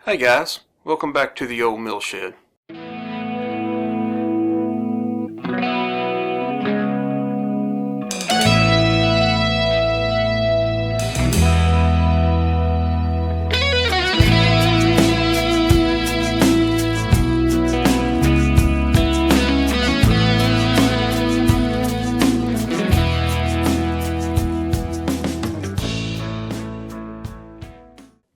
Hey guys, welcome back to the old mill shed.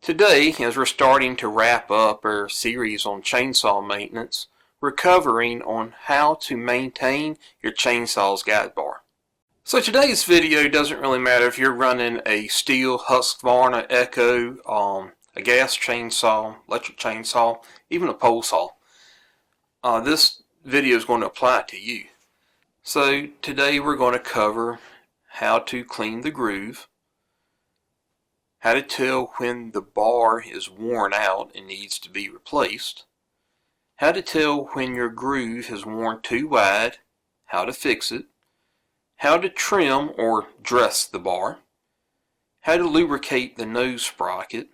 Today, as we're starting to wrap up our series on chainsaw maintenance, we're covering on how to maintain your chainsaw's guide bar. So today's video doesn't really matter if you're running a Stihl, Husqvarna, Echo, a gas chainsaw, electric chainsaw, even a pole saw. This video is going to apply to you. So today we're going to cover how to clean the groove, how to tell when the bar is worn out and needs to be replaced, how to tell when your groove has worn too wide, how to fix it, how to trim or dress the bar, how to lubricate the nose sprocket,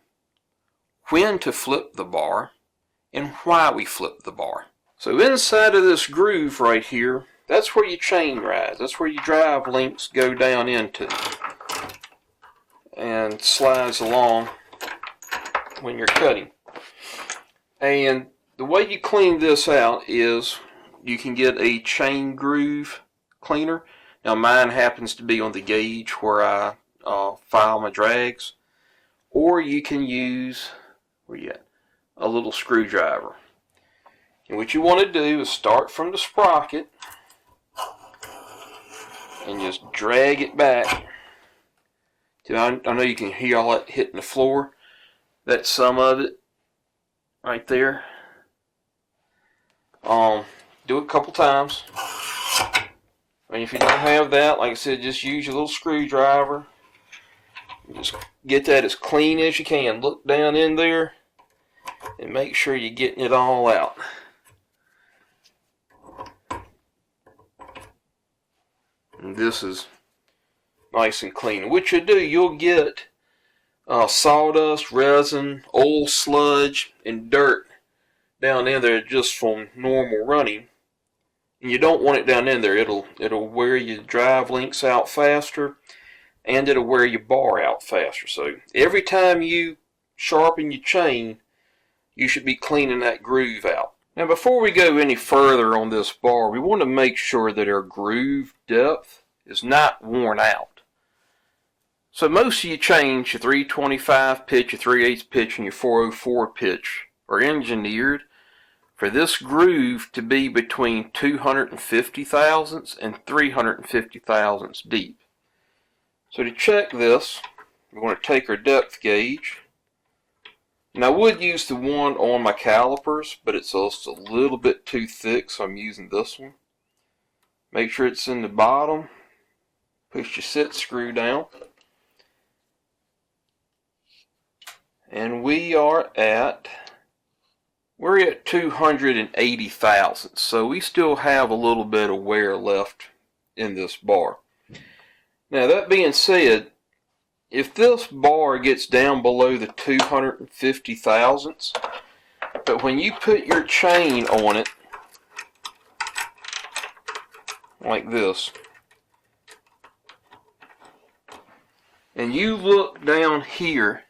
when to flip the bar, and why we flip the bar. So inside of this groove right here, that's where your chain rides, that's where your drive links go down into and slides along when you're cutting. And the way you clean this out is you can get a chain groove cleaner. Now mine happens to be on the gauge where I file my drags, or you can use a little screwdriver. And what you want to do is start from the sprocket and just drag it back. I know you can hear all that hitting the floor. That's some of it right there. Do it a couple times. And if you don't have that, like I said, just use your little screwdriver. Just get that as clean as you can. Look down in there and make sure you're getting it all out. And this is nice and clean. What you do, you'll get sawdust, resin, oil sludge, and dirt down in there just from normal running. And you don't want it down in there. It'll wear your drive links out faster, and it'll wear your bar out faster. So every time you sharpen your chain, you should be cleaning that groove out. Now before we go any further on this bar, we want to make sure that our groove depth is not worn out. So most of your chains, your 325 pitch, your 3/8 pitch, and your 404 pitch are engineered for this groove to be between 250 thousandths and 350 thousandths deep. So to check this, we're going to take our depth gauge. And I would use the one on my calipers, but it's just a little bit too thick, so I'm using this one. Make sure it's in the bottom. Push your set screw down. And we're at 280 thousandths, so we still have a little bit of wear left in this bar. Now that being said, if this bar gets down below the 250 thousandths, but when you put your chain on it like this, and you look down here,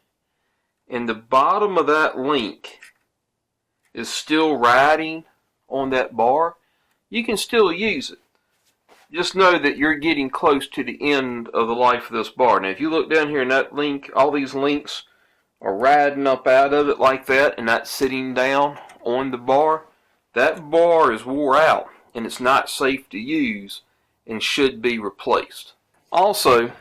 and the bottom of that link is still riding on that bar, you can still use it. Just know that you're getting close to the end of the life of this bar. Now if you look down here and that link, all these links are riding up out of it like that, and that's sitting down on the bar, that bar is wore out and it's not safe to use and should be replaced. Also,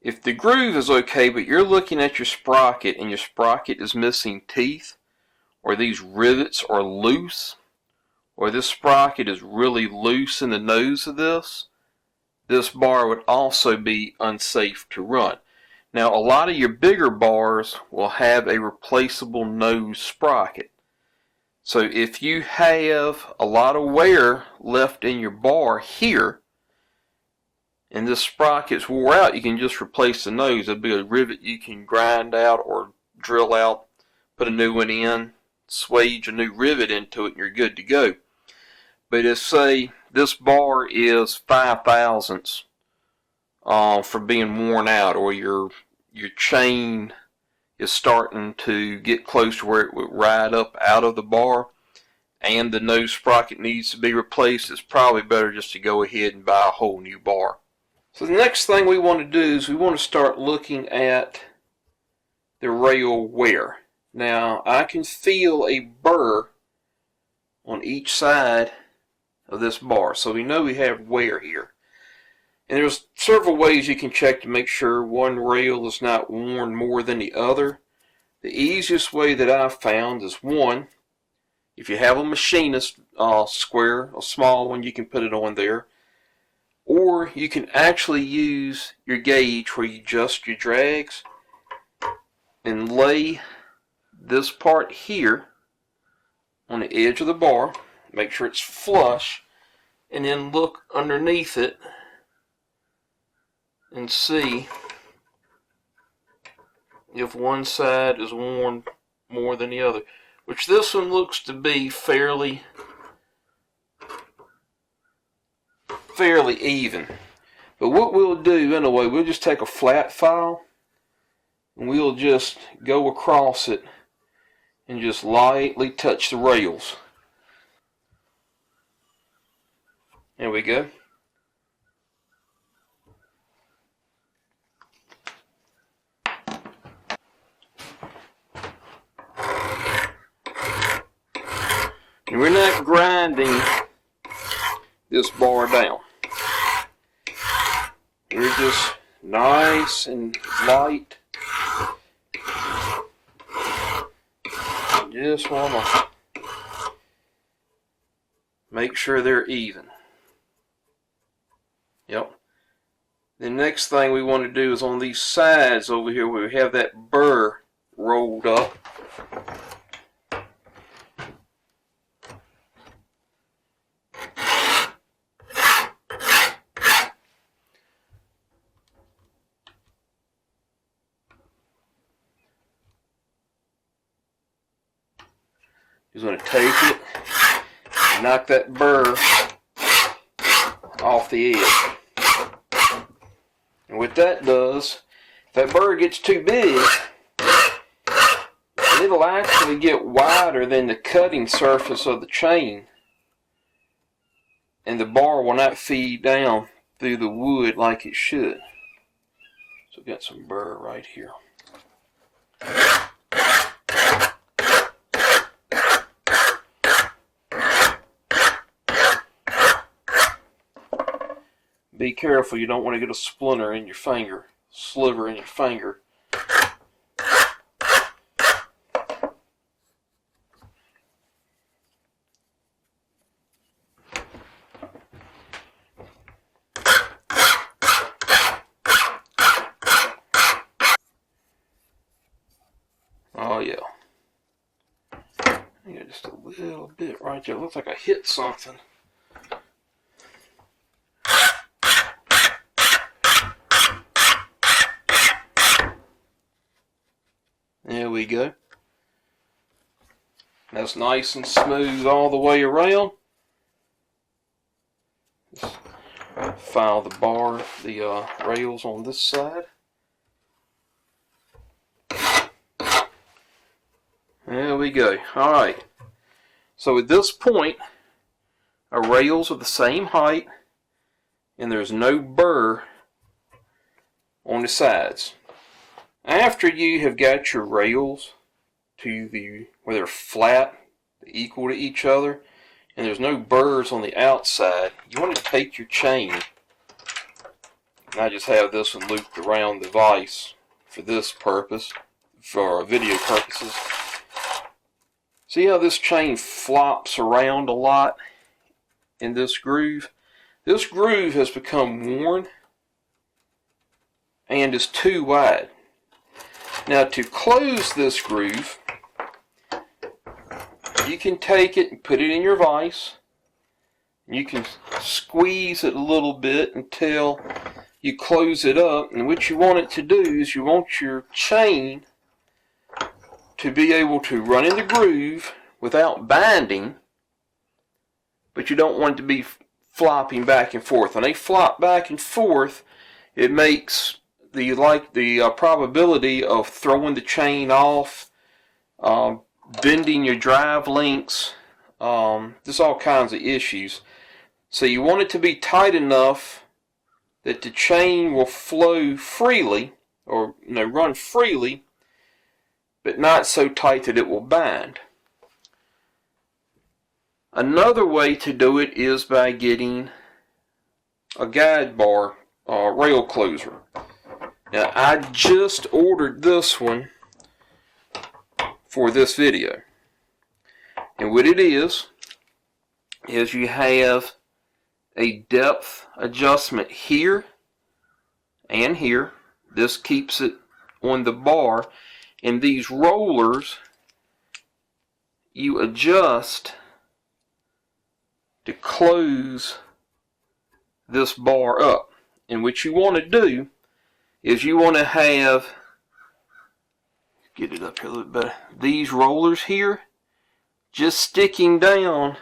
if the groove is okay, but you're looking at your sprocket and your sprocket is missing teeth, or these rivets are loose, or this sprocket is really loose in the nose of this bar would also be unsafe to run. Now a lot of your bigger bars will have a replaceable nose sprocket. So if you have a lot of wear left in your bar here, and this sprocket's wore out, you can just replace the nose. There'll be a rivet you can grind out or drill out, put a new one in, swage a new rivet into it, and you're good to go. But if, say, this bar is 5 thousandths for being worn out, or your chain is starting to get close to where it would ride up out of the bar, and the nose sprocket needs to be replaced, it's probably better just to go ahead and buy a whole new bar. So the next thing we want to do is we want to start looking at the rail wear. Now, I can feel a burr on each side of this bar, so we know we have wear here. And there's several ways you can check to make sure one rail is not worn more than the other. The easiest way that I've found is, one, if you have a machinist square, a small one, you can put it on there. Or you can actually use your gauge where you adjust your drags and lay this part here on the edge of the bar, make sure it's flush, and then look underneath it and see if one side is worn more than the other, which this one looks to be fairly even. But what we'll do anyway, we'll just take a flat file and we'll just go across it and just lightly touch the rails. There we go. And we're not grinding this bar down. We're just nice and light. Just want to make sure they're even. Yep. The next thing we want to do is on these sides over here where we have that burr rolled up. Just going to take it and knock that burr off the edge. And what that does, if that burr gets too big, it'll actually get wider than the cutting surface of the chain, and the bar will not feed down through the wood like it should. So we've got some burr right here. Be careful, you don't want to get a splinter in your finger, sliver in your finger. Oh yeah. I got just a little bit right there. It looks like I hit something. There we go. That's nice and smooth all the way around. Just file the bar, the rails on this side. There we go. Alright. So at this point, our rails are the same height and there's no burr on the sides. After you have got your rails to where they're flat, equal to each other, and there's no burrs on the outside, you want to take your chain, and I just have this one looped around the vise for this purpose, for video purposes. See how this chain flops around a lot in this groove? This groove has become worn and is too wide. Now to close this groove, you can take it and put it in your vise. You can squeeze it a little bit until you close it up. And what you want it to do is you want your chain to be able to run in the groove without binding, but you don't want it to be flopping back and forth. When they flop back and forth, it makes the probability of throwing the chain off, bending your drive links, there's all kinds of issues. So you want it to be tight enough that the chain will flow freely, or run freely, but not so tight that it will bind. Another way to do it is by getting a guide bar rail closer. Now I just ordered this one for this video, and what it is you have a depth adjustment here and here. This keeps it on the bar, and these rollers you adjust to close this bar up. And what you want to do is you want to have, get it up here a little bit better, these rollers here just sticking down,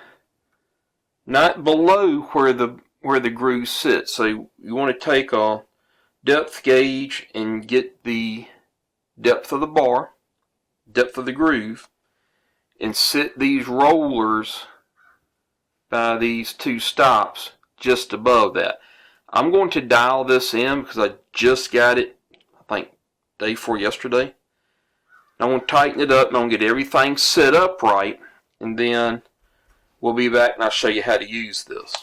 not below where the groove sits. So you want to take a depth gauge and get the depth of the bar, depth of the groove, and sit these rollers by these two stops just above that. I'm going to dial this in because I just got it, I think, day before yesterday. I'm going to tighten it up and I'm going to get everything set up right, and then we'll be back and I'll show you how to use this.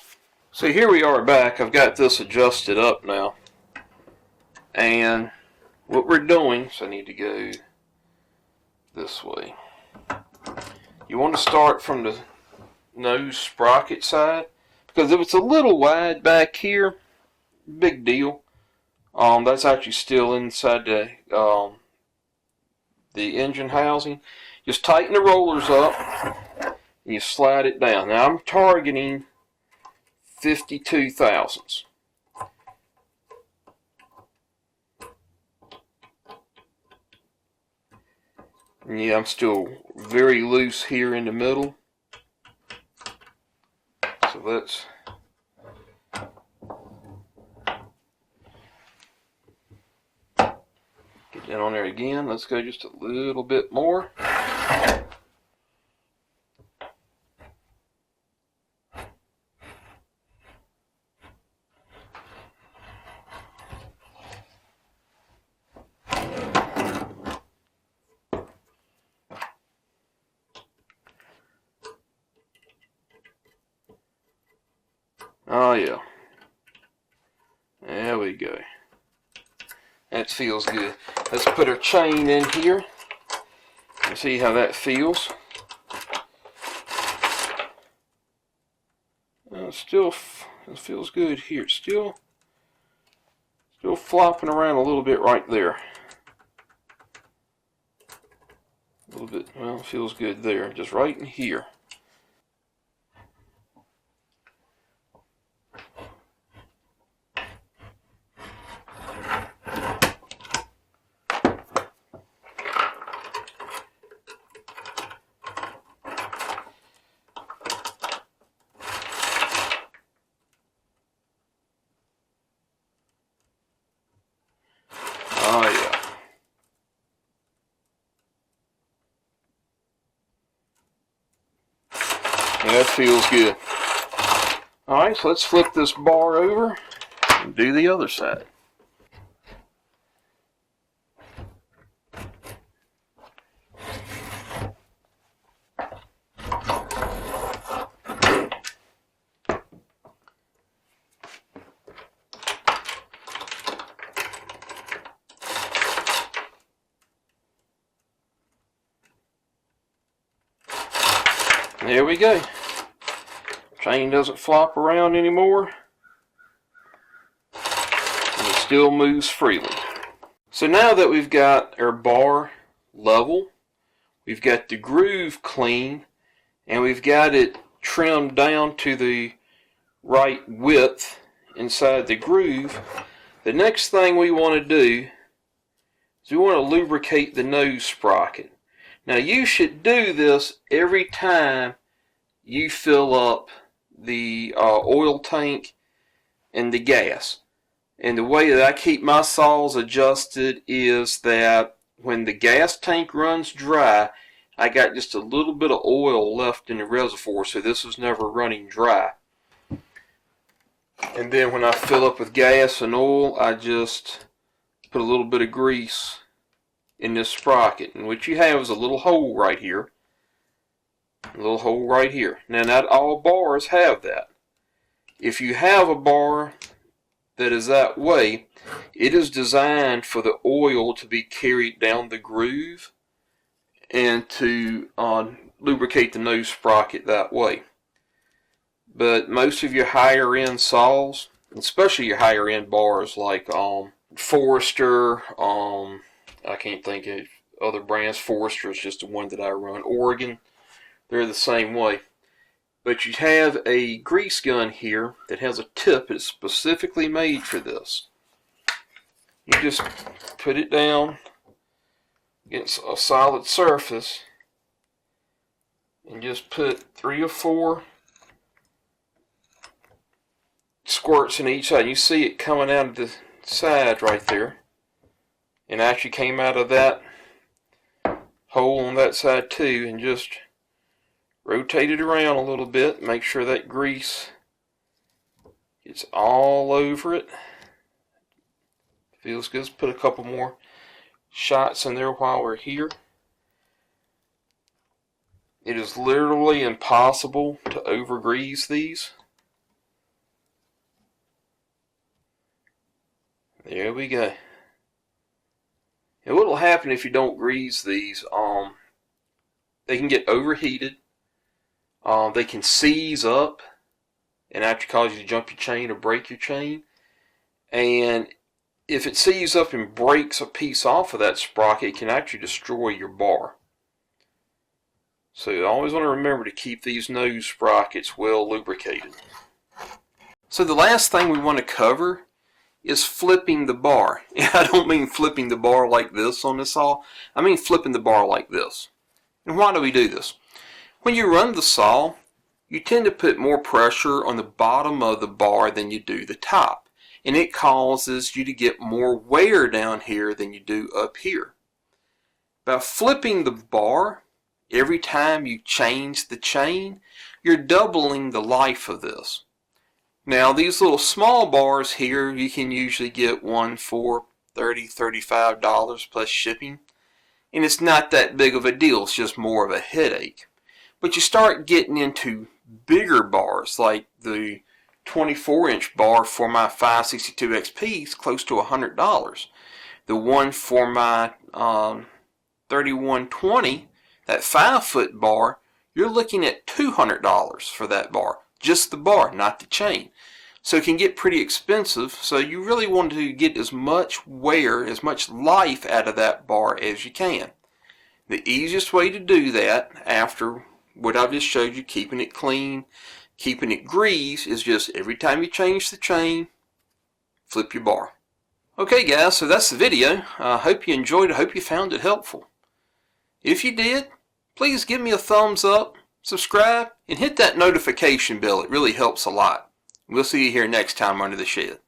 So here we are back. I've got this adjusted up now. And what we're doing, so I need to go this way. You want to start from the nose sprocket side, because if it's a little wide back here, big deal. That's actually still inside the engine housing. Just tighten the rollers up and you slide it down. Now I'm targeting 52 thousandths. Yeah, I'm still very loose here in the middle. So let's get that on there again. Let's go just a little bit more. Oh yeah, there we go. That feels good. Let's put our chain in here and see how that feels. It feels good here. It's still flopping around a little bit right there. A little bit. Well, it feels good there. Just right in here. Oh yeah. Yeah, that feels good. Alright, so let's flip this bar over and do the other side. There we go. Chain doesn't flop around anymore, and it still moves freely. So now that we've got our bar level, we've got the groove clean, and we've got it trimmed down to the right width inside the groove, the next thing we want to do is we want to lubricate the nose sprocket. Now you should do this every time you fill up the oil tank and the gas. And the way that I keep my saws adjusted is that when the gas tank runs dry, I got just a little bit of oil left in the reservoir, so this is never running dry. And then when I fill up with gas and oil, I just put a little bit of grease in this sprocket. And what you have is a little hole right here. A little hole right here. Now, not all bars have that. If you have a bar that is that way, it is designed for the oil to be carried down the groove and to lubricate the nose sprocket that way. But most of your higher end saws, especially your higher end bars like Forester, I can't think of other brands. Forester is just the one that I run. Oregon, they're the same way. But you have a grease gun here that has a tip that's specifically made for this. You just put it down against a solid surface and just put 3 or 4 squirts in each side. You see it coming out of the side right there, and actually came out of that hole on that side too, and just rotate it around a little bit, make sure that grease gets all over it. Feels good. Let's put a couple more shots in there while we're here. It is literally impossible to over-grease these. There we go. And what will happen if you don't grease these, they can get overheated. They can seize up and actually cause you to jump your chain or break your chain. And if it seizes up and breaks a piece off of that sprocket, it can actually destroy your bar. So you always want to remember to keep these nose sprockets well lubricated. So the last thing we want to cover is flipping the bar. I don't mean flipping the bar like this on the saw. I mean flipping the bar like this. And why do we do this? When you run the saw, you tend to put more pressure on the bottom of the bar than you do the top. And it causes you to get more wear down here than you do up here. By flipping the bar, every time you change the chain, you're doubling the life of this. Now these little small bars here, you can usually get one for $30, $35 plus shipping. And it's not that big of a deal, it's just more of a headache. But you start getting into bigger bars, like the 24-inch bar for my 562 XP is close to $100. The one for my 3120, that 5-foot bar, you're looking at $200 for that bar. Just the bar, not the chain. So it can get pretty expensive, so you really want to get as much wear, as much life out of that bar as you can. The easiest way to do that, after what I've just showed you, keeping it clean, keeping it greased, is just every time you change the chain, flip your bar. Okay guys, so that's the video. I hope you enjoyed it. I hope you found it helpful. If you did, please give me a thumbs up, subscribe, and hit that notification bell. It really helps a lot. We'll see you here next time under the shed.